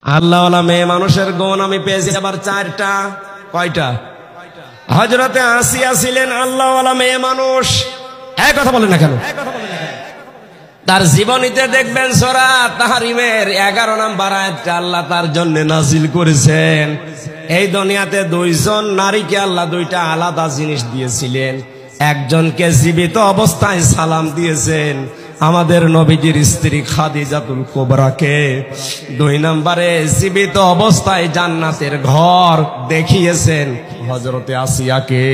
আল্লাহওয়ালা মেয়ে মানুষের গুণ আমি পেয়েছি আবার চারটা। কয়টা? হযরতে আসিয়া ছিলেন আল্লাহওয়ালা মেয়ে মানুষ। এক কথা বলেন না কেন? তার জীবনীতে দেখবেন সূরা তাহরিমের 11 নম্বর আয়াতটা আল্লাহ তার জন্য নাজিল করেছেন। এই দুনিয়াতে দুইজন নারীকে আল্লাহ দুইটা আলাদা জিনিস দিয়েছিলেন। একজনকে জীবিত অবস্থায় সালাম দিয়েছেন আমাদের নবীজির স্ত্রী খাদিজাতুল কুবরাকে। 2 নম্বরে জীবিত অবস্থায় জান্নাতের ঘর দেখিয়েছেন হযরতে আসিয়াকে।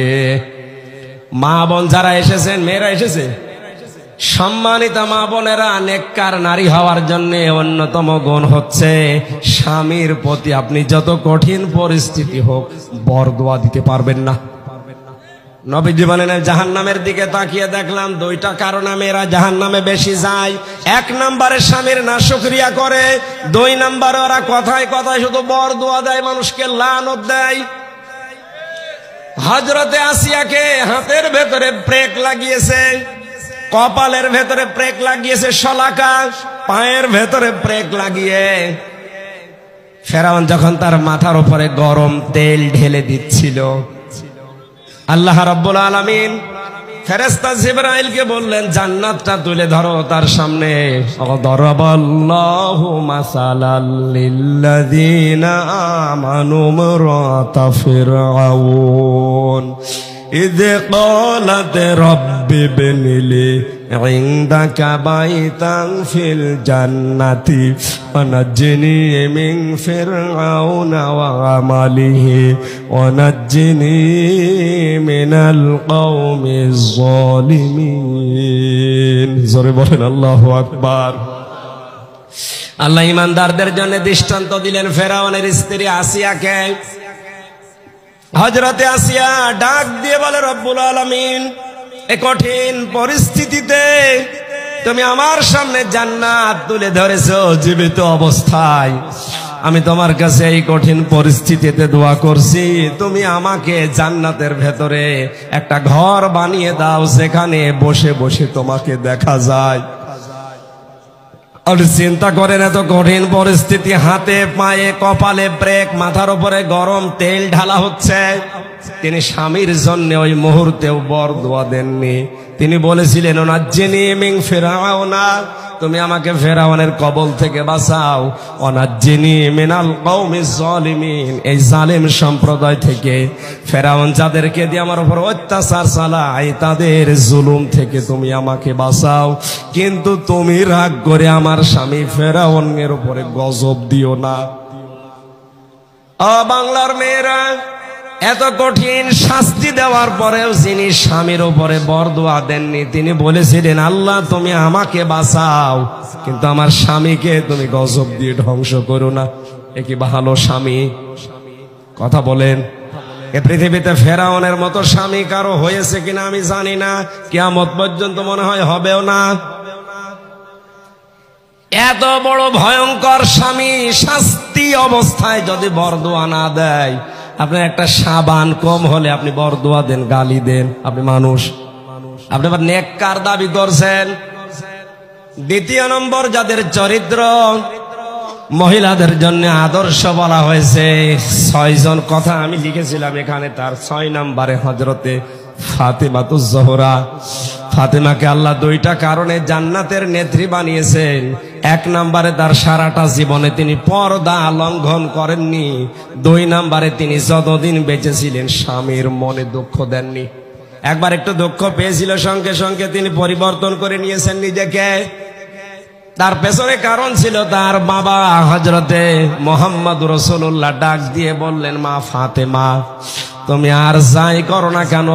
মা বোন যারা এসেছেন, মেয়েরা এসেছে, সম্মানিত মা বোনেরা, নেককার নারী হওয়ার জন্য অন্যতম গুণ হচ্ছে স্বামীর প্রতি আপনি যত কঠিন পরিস্থিতি হোক বরদোয়া দিতে পারবেন না। নবীজি বলেন জাহান্নামের দিকে তাকিয়ে দেখলাম 2টা কারণে মেয়েরা জাহান্নামে বেশি যায়। 1 নম্বরে স্বামীর নাশকরিয়া করে, 2 নম্বরে ওরা কথায় কথায় শুধু বরদোয়া দেয়, মানুষকে লানত দেয়। হযরতে আসিয়াকে হাতের ভেতরে ব্রেক লাগিয়েছে, কপালের ভেতরে ব্রেক লাগিয়েছে, শলাকা পায়ের ভেতরে ব্রেক লাগিয়ে ফেরাউন যখন তার মাথার উপরে গরম তেল ঢেলে দিচ্ছিল, আল্লাহ রাব্বুল আলামিন ফেরেশতা জিবরাইলকে বললেন জান্নাতটা তুলে ধরো তার সামনে। দরাবাল্লাহু মাসালাল লিল্লাযিনা আমানু ইমরাতা ফিরআউন إذ قالت رب ابن لي عندك بيتا في الجنة ونجني من فرعون وعمله ونجني من القوم الظالمين জোরে বলেন আল্লাহু আকবার। আল্লাহ ঈমানদারদের জন্য দৃষ্টান্ত দিলেন ফেরাউনের স্ত্রী আসিয়াকে। হযরতে আসিয়া ডাক দিয়ে বলে রব্বুল আলামিন, এই কঠিন পরিস্থিতিতে তুমি আমার সামনে জান্নাত তুলে ধরেছো জীবিত অবস্থায়। আমি তোমার কাছে এই কঠিন পরিস্থিতিতে দোয়া করছি, তুমি আমাকে জান্নাতের ভেতরে একটা ঘর বানিয়ে দাও যেখানে বসে বসে তোমাকে দেখা যায়। আর চিন্তা করেন এত কঠিন পরিস্থিতি, হাতে পায়ে কপালে ব্রেক, মাথার উপরে গরম তেল ঢালা হচ্ছে। তিনি স্বামীর জন্য ওই মুহূর্তেও বরদোয়া দেননি। তিনি বলেছিলেন ওনাজ্জিনি মিন ফিরআউনা, তুমি আমাকে ফেরাউনের কবল থেকে বাঁচাও, ওনাজ্জিনি মিনাল কওমিজ জালিমিন, এই জালিম সম্প্রদায় থেকে, ফেরাউন যাদেরকে দিয়ে আমার উপর অত্যাচার চালায় তাদের জুলুম থেকে তুমি আমাকে বাঁচাও, কিন্তু তুমি রাগ করে আমার স্বামী ফেরাউনের উপরে গজব দিও না। বাংলার মেয়েরা, এত কঠিন শাস্তি দেওয়ার পরেও যিনি স্বামীর উপরে বরদোয়া দেননি, তিনি বলেছিলেন আল্লাহ তুমি আমাকে বাঁচাও, কিন্তু আমার স্বামীকে তুমি গজব দিয়ে ধ্বংস করো না। এ কি ভালো স্বামী? কথা বলেন। এ পৃথিবীতে ফেরাউনের মতো স্বামী কারো হয়েছে কিনা আমি জানি না, কিয়ামত পর্যন্ত মনে হয় হবেও না। এত বড় ভয়ঙ্কর স্বামী শাস্তি অবস্থায় যদি বরদোয়া না দেয়, আপনার একটা সাবান কম হলে আপনি বরদোয়া দেন, গালি দেন, আপনি মানুষ, আপনি আবার নেককার দাবি করছেন। 2 নম্বর, যাদের চরিত্র মহিলাদের জন্য আদর্শ বলা হয়েছে 6 জন কথা আমি লিখেছিলাম এখানে, তার 6 নম্বরে হযরতে ফাতেমাতুজ জোহরা। ফাতেমাকে আল্লাহ 2টা কারণে জান্নাতের নেত্রী বানিয়েছেন। 1 নম্বরে তার সারাটা জীবনে তিনি পর্দা লঙ্ঘন করেননি। 2 নম্বরে তিনি যতদিন বেঁচে ছিলেন স্বামীর মনে দুঃখ দেননি। একবার একটু দুঃখ পেয়েছিল, সঙ্গে সঙ্গে তিনি পরিবর্তন করে নিয়েছেন নিজেকে। তার পেছনে কারণ ছিল তার বাবা হযরতে মুহাম্মদ রাসূলুল্লাহ ডাক দিয়ে বললেন, মা ফাতেমা, তুমি আর যাই করো না কেন,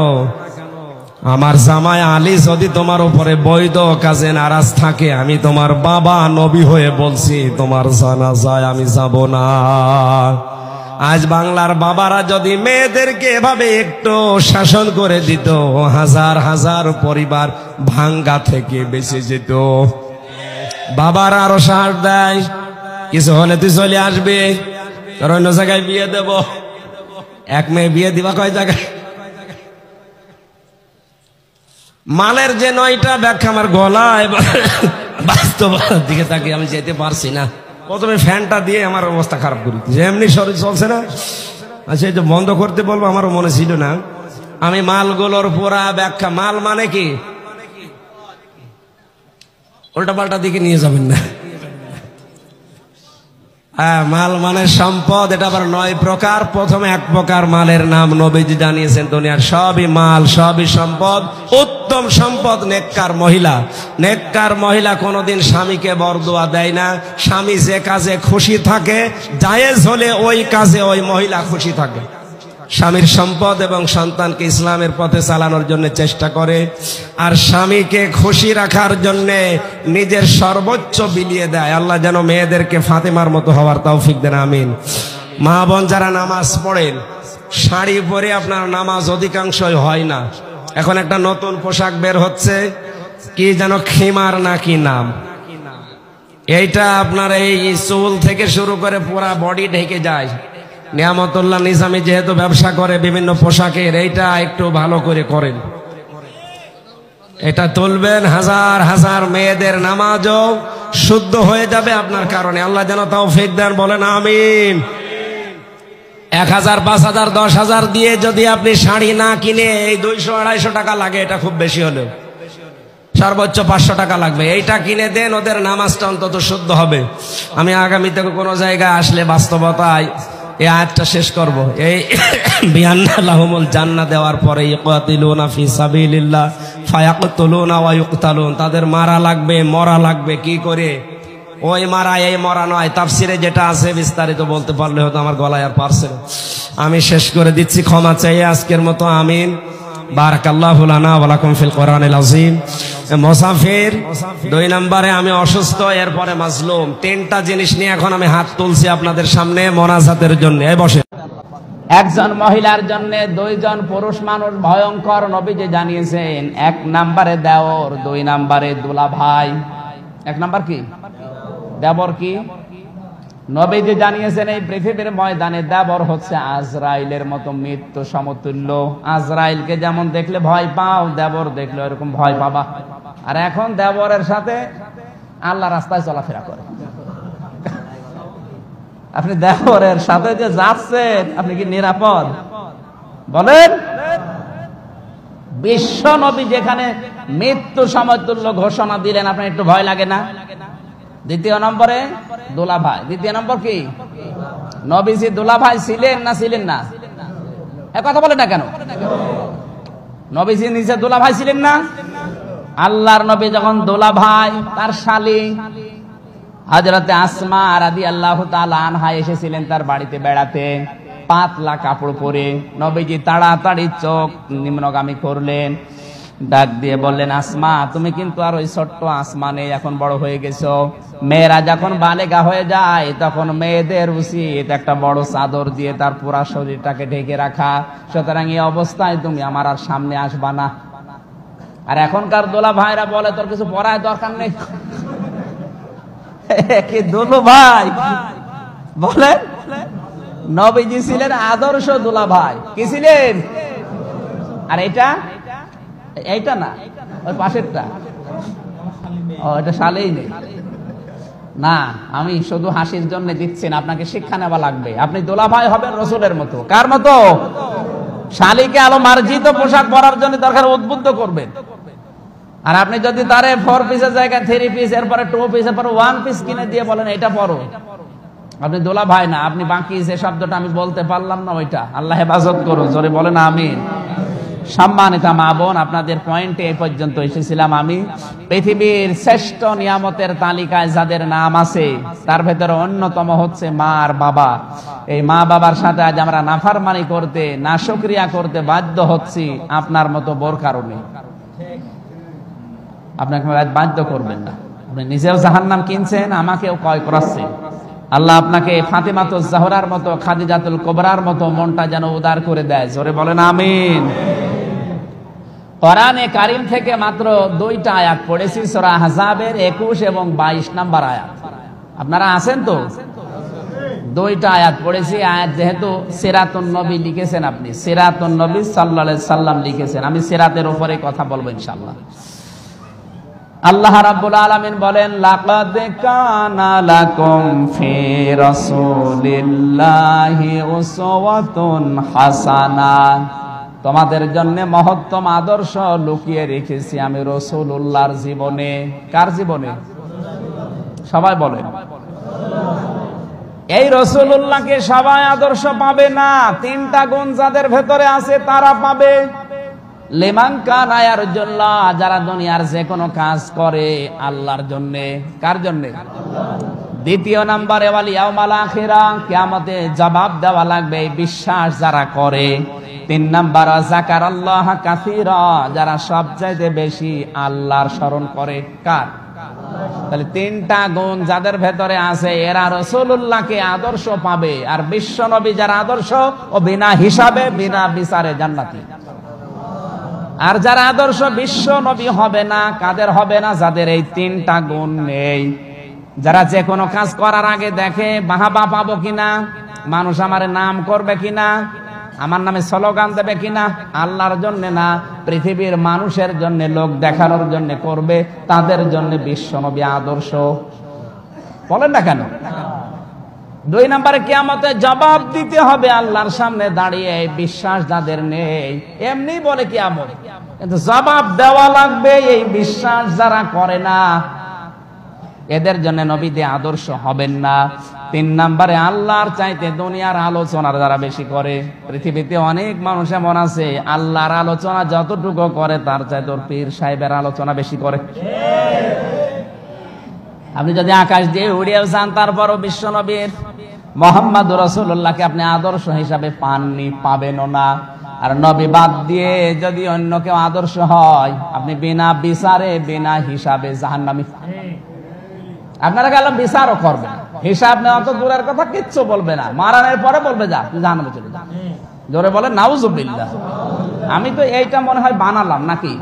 আমার জামাই আলী যদি তোমার উপরে বৈধ কাজে নারাজ থাকে, আমি তোমার বাবা নবী হয়ে বলছি তোমার জানাজায় আমি যাব না। আজ বাংলার বাবারা যদি মেয়েদেরকে এভাবে একটু শাসন করে দিত, হাজার হাজার পরিবার ভাঙ্গা থেকে বেঁচে যেত। বাবারা আরো সাহস দেয়, কিছু হলে তুই চলে আসবি, তোর অন্য জায়গায় বিয়ে দেব। এক মেয়ে বিয়ে দিবা কয় জায়গায়? মালের যে 9টা ব্যাখ্যা আমার গলায় বাস্তবতার দিকে তাকিয়ে আমি যেতে পারছি না। প্রথমে ফ্যানটা দিয়ে আমার অবস্থা খারাপ করি, যেমনি শরীর চলছে না। আচ্ছা, এই যে বন্ধ করতে বলবো, আমারও মনে ছিল না। আমি মালগুলোর পুরা ব্যাখ্যা, মাল মানে কি উল্টা পাল্টা দিকে নিয়ে যাবেন না। হ্যাঁ, মাল মানে সম্পদ, এটা আবার 9 প্রকার। প্রথমে 1 প্রকার মালের নাম নবীজি জানিয়েছেন, দুনিয়ার সবই মাল, সবই সম্পদ। উত্তম সম্পদ নেককার মহিলা। নেককার মহিলা কোনোদিন স্বামীকে বরদোয়া দেয় না। স্বামী যে কাজে খুশি থাকে, জায়েজ হলে ওই কাজে ওই মহিলা খুশি থাকে। স্বামীর সম্পদ এবং সন্তানকে ইসলামের পথে চালানোর জন্য চেষ্টা করে, আর স্বামীকে খুশি রাখার জন্য নিজের সর্বোচ্চ বিলিয়ে দেয়। আল্লাহ যেন মেয়েদেরকে ফাতেমার মতো হওয়ার তৌফিক দেন, আমিন। মা বোন যারা নামাজ পড়েন, শাড়ি পরে আপনার নামাজ অধিকাংশই হয় না। এখন একটা নতুন পোশাক বের হচ্ছে, কি যেন খিমার নাকি নাম। এইটা আপনার এই চুল থেকে শুরু করে পুরা বডি ঢেকে যায়। নিয়ামতুল্লাহ নিজামী যেহেতু ব্যবসা করে বিভিন্ন পোশাকের, এইটা একটু ভালো করে করেন, এটা তুলবেন। হাজার হাজার মেয়েদের নামাজও শুদ্ধ হয়ে যাবে আপনার কারণে। আল্লাহ যেন তৌফিক দেন, বলেন আমিন। 1000, 5000, 10,000 দিয়ে যদি আপনি শাড়ি না কিনে, এই 200-250 টাকা লাগে, এটা খুব বেশি হলেও সর্বোচ্চ 500 টাকা লাগবে, এইটা কিনে দেন, ওদের নামাজটা অন্তত শুদ্ধ হবে। আমি আগামীতে কোনো জায়গায় আসলে বাস্তবতায় এই আয়াতটা শেষ করব। এই বিআন্না লাহুমুল জান্নাহ দেওয়ার পরে ইকাতিলুনা ফি সাবিলিল্লাহ ফায়াকতুলুনা ওয়া ইউকতালুন, তাদের মারা লাগবে, মরা লাগবে। কি করে? ওই মারা এই মরা নয়। তাফসিরে যেটা আছে বিস্তারিত বলতে পারলে হয়তো আমার গলায় আর পারছে না। আমি শেষ করে দিচ্ছি, ক্ষমা চাই আজকের মতো, আমিন। বারাকাল্লাহু লানা ওয়া লাকুম ফিল কোরআনিল আযীম। মুসাফির 2 নম্বরে আমি অসুস্থ, এরপরে মাজলুম। 3টা জিনিস নিয়ে এখন আমি হাত তুলছি আপনাদের সামনে মোনাজাতের জন্য। এই বসে। একজন মহিলার জন্য 2 জন পুরুষ মানুষ ভয়ঙ্কর। নবীজি জানিয়েছেন, 1 নম্বরে দেওর, 2 নম্বরে দুলাভাই। 1 নম্বর কি? দেবর। কি? নবীজি জানিয়েছেন, এই পৃথিবীর ময়দানে দেবর হচ্ছে আজরাইলের মতো মৃত্যু সমতুল্য। আজরাইলকে যেমন দেখলে ভয় পাও, দেবর দেখলে এরকম ভয় পাবা। আর এখন দেবরের সাথে আল্লাহ রাস্তায় চলাফেরা করে। আপনি দেবরের সাথে যে যাচ্ছেন, আপনি কি নিরাপদ বলেন? বিশ্ব নবী যেখানে মৃত্যু সমতুল্য ঘোষণা দিলেন, আপনার একটু ভয় লাগে না? 2 নম্বরে দুলাভাই। 2 নম্বর কি? নবীজি দুলাভাই ছিলেন না ছিলেন না? এ কথা বলে না কেন? নবীজি নিজে দুলাভাই ছিলেন না? আল্লাহর নবী যখন দুলাভাই, তার শালী হযরতে আসমা রাদিয়াল্লাহু তাআলা আনহা এসেছিলেন তার বাড়িতে বেড়াতে, পাতলা কাপড় পরে। নবীজি তাড়াতাড়ি চোখ নিম্নগামী করলেন, ডাক দিয়ে বললেন, আসমা, তুমি কিন্তু আর ওই ছোট্ট আসমা নেই, এখন বড় হয়ে গেছো। মেয়েরা যখন বালেগা হয়ে যায়, তখন মেয়েদের উচিত একটা বড় চাদর দিয়ে তার পুরা শরীরটাকে ঢেকে রাখা। সুতরাং এই অবস্থায় তুমি আমার আর সামনে আসবা না। আর এখনকার দোলা ভাইরা বলে, তোর কিছু পড়ায় দরকার নেই। কি দুলু ভাই বলে? নবীজি ছিলেন আদর্শ দুলা ভাই। কি ছিলেন? আর এইটা না, ওই পাশেরটা, এটা শালেই নেই না। আমি শুধু হাসির জন্য দিচ্ছি না, আপনাকে শিক্ষা নেওয়া লাগবে। আপনি দোলা ভাই হবেন রসুলের মতো। কার মতো? শালীকে আলো মার্জিত পোশাক পরার জন্য দরকার উদ্বুদ্ধ করবেন। আর আপনি যদি তারে 4 পিসের জায়গায় 3 পিস, এরপরে 2 পিস, এরপরে 1 পিস কিনে দিয়ে বলেন এটা পরো, আপনি দোলা ভাই না, আপনি বাকি যে শব্দটা আমি বলতে পারলাম না, ওইটা। আল্লাহ হেফাজত করো, জোরে বলেন আমিন। সম্মানিত মা বোন, আপনাদের পয়েন্টে এই পর্যন্ত এসেছিলাম আমি। পৃথিবীর শ্রেষ্ঠ নিয়ামতের তালিকায় যাদের নাম আছে, তার ভেতরে অন্যতম হচ্ছে মা আর বাবা। এই মা বাবার সাথে আজ আমরা নাফরমানি করতে, নাশুকরিয়া করতে বাধ্য হচ্ছি, আপনার মতো বোর কারণে। আপনাকে বাধ্য করবেন না, আপনি নিজেও জাহান্নাম কিনছেন, আমাকেও ক্রয় করাচ্ছেন। আল্লাহ আপনাকে ফাতেমাতুজ জাহরার মতো, খাদিজাতুল কুবরার মতো মনটা যেন উদার করে দেয়, জোরে বলেন আমিন। কোরআনে কারীম থেকে মাত্র 2টা আয়াত পড়েছি, সূরা আহজাবের 21 এবং 22 নম্বর আয়াত। আপনারা আছেন তো? 2টা আয়াত পড়েছি। আয়াত যেহেতু সিরাতুন নবী লিখেছেন, আপনি সিরাতুন নবী সাল্লাল্লাহু আলাইহি সাল্লাম লিখেছেন, আমি সিরাতের উপরে কথা বলবো ইনশাআল্লাহ। আল্লাহ রাব্বুল আলামিন বলেন, লাকাদ কানা লাকুম ফি রাসূলিল্লাহি উসওয়াতুন হাসানাহ, তোমাদের জন্য মহত্তম আদর্শ লুকিয়ে রেখেছি আমি রাসূলুল্লাহর জীবনে। কার জীবনে? সবাই বলেন। এই রাসূলুল্লাহকে সবাই আদর্শ পাবে না, তিনটা গুণ যাদের ভেতরে আছে তারা পাবে। লিমান কানা ইয়ারজুল্লাহ, যারা দুনিয়ার যে কোনো কাজ করে আল্লাহর জন্য। কার জন্য? দ্বিতীয় নম্বরে ওয়াল ইয়াউমাল আখিরা, কিয়ামতে জবাব দেওয়া লাগবে, এই বিশ্বাস যারা করে। তিন নাম্বার যাকারাল্লাহ কাসীরা, যারা সবচাইতে বেশি আল্লাহর স্মরণ করে। কার? তাহলে তিনটা গুণ যাদের ভেতরে আছে এরা রাসূলুল্লাহকে আদর্শ পাবে। আর বিশ্ব নবী যারা আদর্শ, ও বিনা হিসাবে বিনা বিচারে জান্নাতি। আর যারা আদর্শ বিশ্ব নবী হবে না, কাদের হবে না? যাদের এই তিনটা গুণ নেই। যারা যে কোনো কাজ করার আগে দেখে বাহাবা পাবো কিনা, মানুষ আমার নাম করবে কিনা, আমার নামে স্লোগান দেবে কিনা, আল্লাহর জন্য না, পৃথিবীর মানুষের জন্য, লোক দেখানোর জন্য করবে, তাদের জন্য বিশ্ব নবী আদর্শ। বলেন না কেন? দুই নম্বরে কিয়ামতে জবাব দিতে হবে আল্লাহর সামনে দাঁড়িয়ে। বিশ্বাস যাদের নেই, এমনি বলে কিয়ামত, কিন্তু জবাব দেওয়া লাগবে। এই বিশ্বাস যারা করে না, এদের জন্য নবী দিয়ে আদর্শ হবেন না। তিন নম্বরে আল্লাহর চাইতে দুনিয়ার আলোচনা যারা বেশি করে। পৃথিবীতে অনেক মানুষ এমন আছে আল্লাহর আলোচনা যতটুকু করে তার চাইতে ওর পীর সাহেবের আলোচনা বেশি করে। আপনি যদি আকাশ দিয়ে উড়িয়ে যান, তারপরও বিশ্ব নবীর মুহাম্মদুর রাসূলুল্লাহকে আপনি আদর্শ হিসাবে পাননি, পাবেনও না। আর নবী বাদ দিয়ে যদি অন্য কেউ আদর্শ হয়, আপনি বিনা বিচারে বিনা হিসাবে জাহান্নামী। আপনারা গেলাম বিচারও করবে না, হিসাব নেওয়া তো দূরের কথা, কিচ্ছু বলবে না। মারানোর পরে বলবে যা তুই জাহান্নামে চলে যা। জোরে বলেন নাউজুবিল্লাহ। আমি তো এইটা মনে হয় বানালাম নাকি?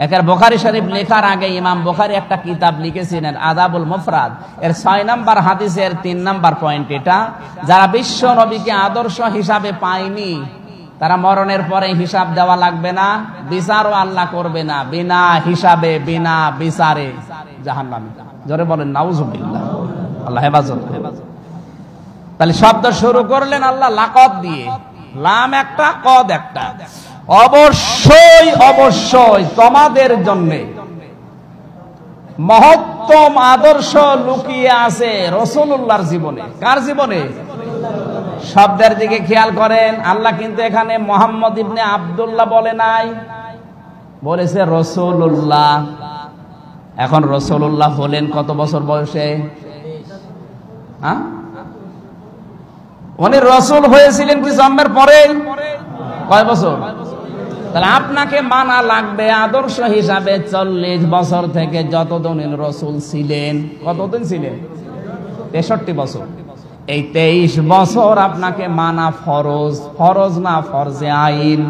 একের বুখারী শরীফ লেখার আগে ইমাম বুখারী একটা কিতাব লিখেছিলেন আদাবুল মুফরাদ, এর 6 নাম্বার হাদিসের 3 নাম্বার পয়েন্ট এটা, যারা বিশ্ব নবীকে আদর্শ হিসাবে পায়নি তারা মরণের পরে হিসাব দেওয়া লাগবে না, বিচারও আল্লাহ করবে না, বিনা হিসাবে বিনা বিচারে জাহান্নামী। জোরে বলেন নাউজুবিল্লাহ, আল্লাহ হেফাজত। তাহলে শব্দ শুরু করলেন আল্লাহ লাকাদ দিয়ে, লাম একটা কদ একটা। অবশ্যই অবশ্যই তোমাদের জন্য মহত্তম আদর্শ লুকিয়ে আছে রাসূলুল্লাহর জীবনে। কার জীবনে? শব্দের দিকে খেয়াল করেন, আল্লাহ কিন্তু এখানে মুহাম্মদ ইবনে আব্দুল্লাহ বলে নাই, বলেছে রাসূলুল্লাহ। এখন রাসূলুল্লাহ হলেন কত বছর বয়সে? উনি রাসূল হয়েছিলেন কি জন্মের পরে? কয় বছর? তাহলে আপনাকে মানা লাগবে আদর্শ হিসাবে 40 বছর থেকে যতদিন রাসূল ছিলেন। কতদিন ছিলেন? 63 বছর। এই 23 বছর আপনাকে মানা ফরজ। ফরজ না ফরজে আইন।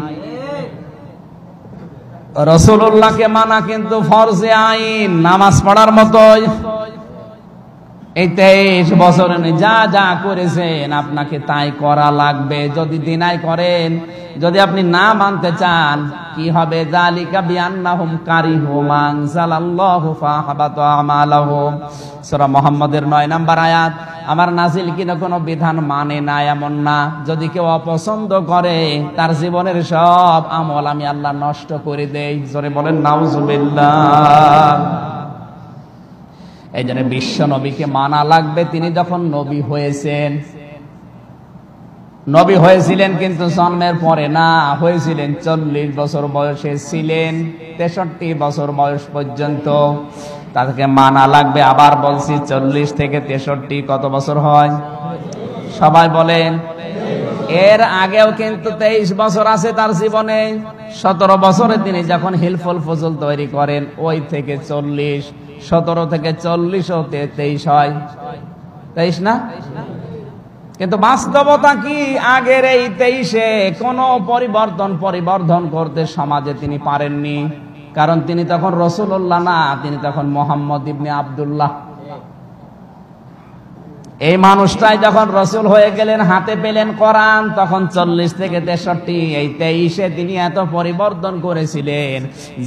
রাসূলুল্লাহকে মানা কিন্তু ফরজে আইন, নামাজ পড়ার মতোই। এই 23 বছরে যা যা করেছেন আপনাকে তাই করা লাগবে। যদি দিনাই করেন, যদি আপনি না মানতে চান, কি হবে? যালিকা বিআন্নাহুম কারিহু মা আনজালাল্লাহু ফাহাবাতা আমালাহুম। সূরা মুহাম্মদের 9 নাম্বার আয়াত। আমার নাজিল কিনা কোনো বিধান মানে না এমন না, যদি কেউ অপছন্দ করে তার জীবনের সব আমল আমি আল্লাহ নষ্ট করে দেই। জোরে বলেন নাউজুবিল্লাহ। এই জন্য বিশ্ব নবীকে মানা লাগবে। তিনি যখন নবী হয়েছেন, নবী হয়েছিলেন কিন্তু জন্মের পরে না, হয়েছিলেন 40 বছর বয়সে ছিলেন, 63 বছর বয়স পর্যন্ত তাদেরকে মানা লাগবে। আবার বলছি 40 থেকে 63 কত বছর হয়? সবাই বলেন। এর আগেও কিন্তু 23 বছর আছে তার জীবনে। 17 বছরে তিনি যখন হিলফুল ফজল তৈরি করেন, ওই থেকে 40, 17 থেকে 40 ও 23 হয়। 23 না? কিন্তু বাস্তবতা কি? আগের এই 23-এ কোনো পরিবর্ধন করতে সমাজে তিনি পারেননি, কারণ তিনি তখন রাসূলুল্লাহ না, তিনি তখন মুহাম্মদ ইবনে আব্দুল্লাহ। এই মানুষটাই যখন রসুল হয়ে গেলেন, হাতে পেলেন কোরআন, তখন 40 থেকে 63, এই 23-এ তিনি এত পরিবর্তন করেছিলেন।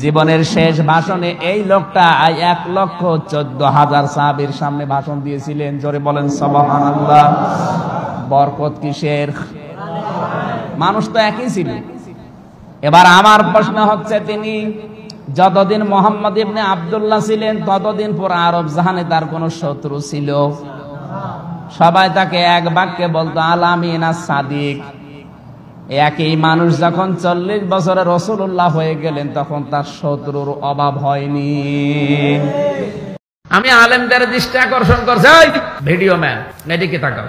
জীবনের শেষ ভাষণে এই লোকটা 1,14,000 সাহাবীর সামনে ভাষণ দিয়েছিলেন। জোরে বলেন সুবহানাল্লাহ। বরকত কিসের? মানুষ তো একই ছিল। এবার আমার প্রশ্ন হচ্ছে, তিনি যতদিন মোহাম্মদ ইবনে আব্দুল্লাহ ছিলেন ততদিন পুরো আরব জাহানে তার কোনো শত্রু ছিল? সবাই তাকে এক বাক্যে বলতো আল-আমিন আস-সাদিক। একই মানুষ যখন 40 বছরে রাসূলুল্লাহ হয়ে গেলেন, তখন তার শত্রুর অভাব হয়নি। আমি আলেমদের দৃষ্টি আকর্ষণ করছি, ভিডিও ম্যান এদিকে তাকাও।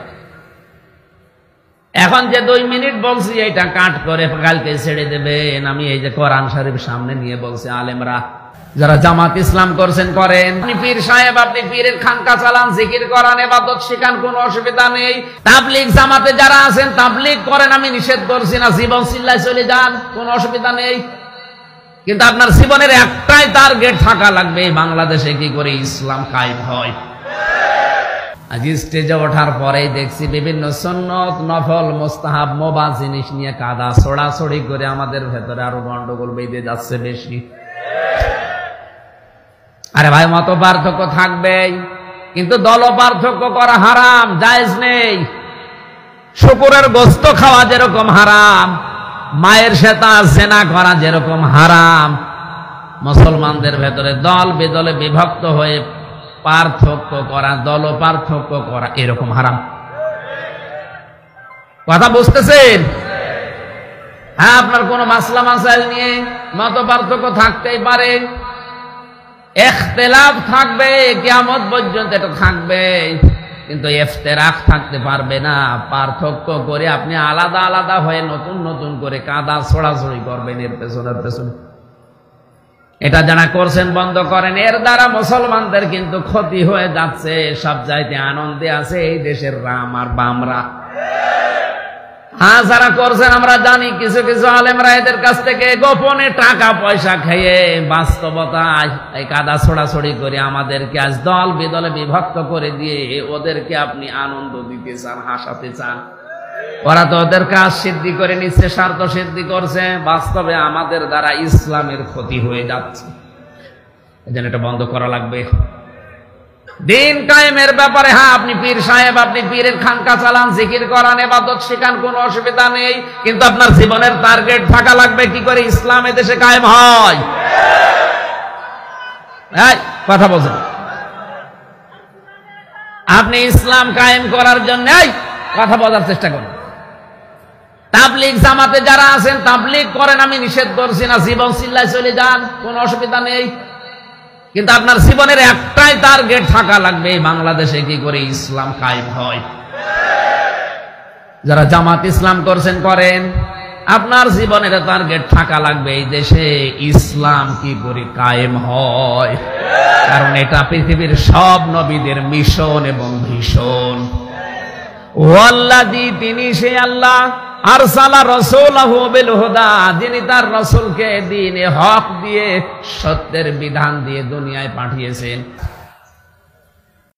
এখন যে 2 মিনিট বলছি এটা কাট করে কালকে ছেড়ে দেবেন। আমি এই যে কোরআন শরীফ সামনে নিয়ে বলছি, আলেমরা যারা জামাত ইসলাম করছেন করেন, আপনি পীর সাহেব, আপনি পীরের খানকা চালান, জিকির করান, ইবাদত শিখান, কোনো অসুবিধা নেই। তাবলীগ জামাতে যারা আছেন তাবলীগ করেন, আমি নিষেধ করছি না, জীবন চিল্লায় চলে যান, কোনো অসুবিধা নেই। কিন্তু আপনার জীবনের একটাই টার্গেট থাকা লাগবে, বাংলাদেশে কি করে ইসলাম কায়েম হয়। আজ স্টেজে ওঠার পরেই দেখছি বিভিন্ন সুন্নত, নফল, মুস্তাহাব, মুবাহ জিনিস নিয়ে কাদা ছড়াছড়ি করে আমাদের ভেতরে আরো গন্ডগোল বেঁধে যাচ্ছে বেশি। আরে ভাই, মত পার্থক্য থাকবেই, কিন্তু দল পার্থক্য করা হারাম, জায়েজ নেই। শুকুরের গোস্ত খাওয়া যেরকম হারাম, মায়ের সাথে জেনা করা যেরকম হারাম, মুসলমানদের ভেতরে দল বেদলে বিভক্ত হয়ে পার্থক্য করা, দল পার্থক্য করা এরকম হারাম। কথা বুঝতেছেন? হ্যাঁ, আপনার কোন মাসলা মাসাইল নিয়ে মত পার্থক্য থাকতেই পারে, ইখতিলাফ থাকবে, কিয়ামত পর্যন্ত এটা থাকবে, কিন্তু ইফতিরাক থাকতে পারবে না। পার্থক্য করে আপনি আলাদা আলাদা হয়ে নতুন নতুন করে কাদা ছড়াছড়ি করবেন এর পেছনের পেছনে। এটা যারা করছেন বন্ধ করেন, এর দ্বারা মুসলমানদের কিন্তু ক্ষতি হয়ে যাচ্ছে। সব চাইতে আনন্দে আছে এই দেশের রাম আর বামরা। হ্যাঁ, যারা করছেন আমরা জানি, কিছু কিছু আলেমরা এদের কাছ থেকে গোপনে টাকা পয়সা খেয়ে বাস্তবতায় এই কাদা ছড়াছড়ি করে আমাদেরকে আজ দল বিদলে বিভক্ত করে দিয়ে ওদেরকে আপনি আনন্দ দিতে চান, হাসাতে চান। ওরা তো ওদের কাজ সিদ্ধি করে নিচ্ছে, স্বার্থ সিদ্ধি করছে। বাস্তবে আমাদের দ্বারা ইসলামের ক্ষতি হয়ে যাচ্ছে। এজন্য এটা বন্ধ করা লাগবে। দিন কায়েমের ব্যাপারে হ্যাঁ, আপনি পীর সাহেব, আপনি পীরের খানকা চালান, জিকির করান, ইবাদত শিখান, কোনো অসুবিধা নেই, কিন্তু আপনার জীবনের টার্গেট থাকা লাগবে কি করে ইসলাম এদেশে কায়েম হয়। কথা বলছেন, আপনি ইসলাম কায়েম করার জন্য কথা বলার চেষ্টা করুন। তাবলীগ জামাতে যারা আছেন তাবলীগ করেন, আমি নিষেধ করছি না, জীবন চিল্লায় চলে যান, কোনো অসুবিধা নেই, কিন্তু আপনার জীবনের একটাই টার্গেট থাকা লাগবে, বাংলাদেশে কি করে ইসলাম কায়েম হয়। যারা জামাত ইসলাম করছেন করেন, আপনার জীবনের টার্গেট থাকা লাগবে এই দেশে ইসলাম কি করে কায়েম হয়। কারণ এটা পৃথিবীর সব নবীদের মিশন এবং ভীষণ। ওয়াল্লাযী, তিনি সে আল্লাহ, আরসালা রাসূলাহু বিল হুদা, যিনি তার রাসূলকে দ্বীনে হক দিয়ে, সত্যের বিধান দিয়ে দুনিয়ায় পাঠিয়েছেন।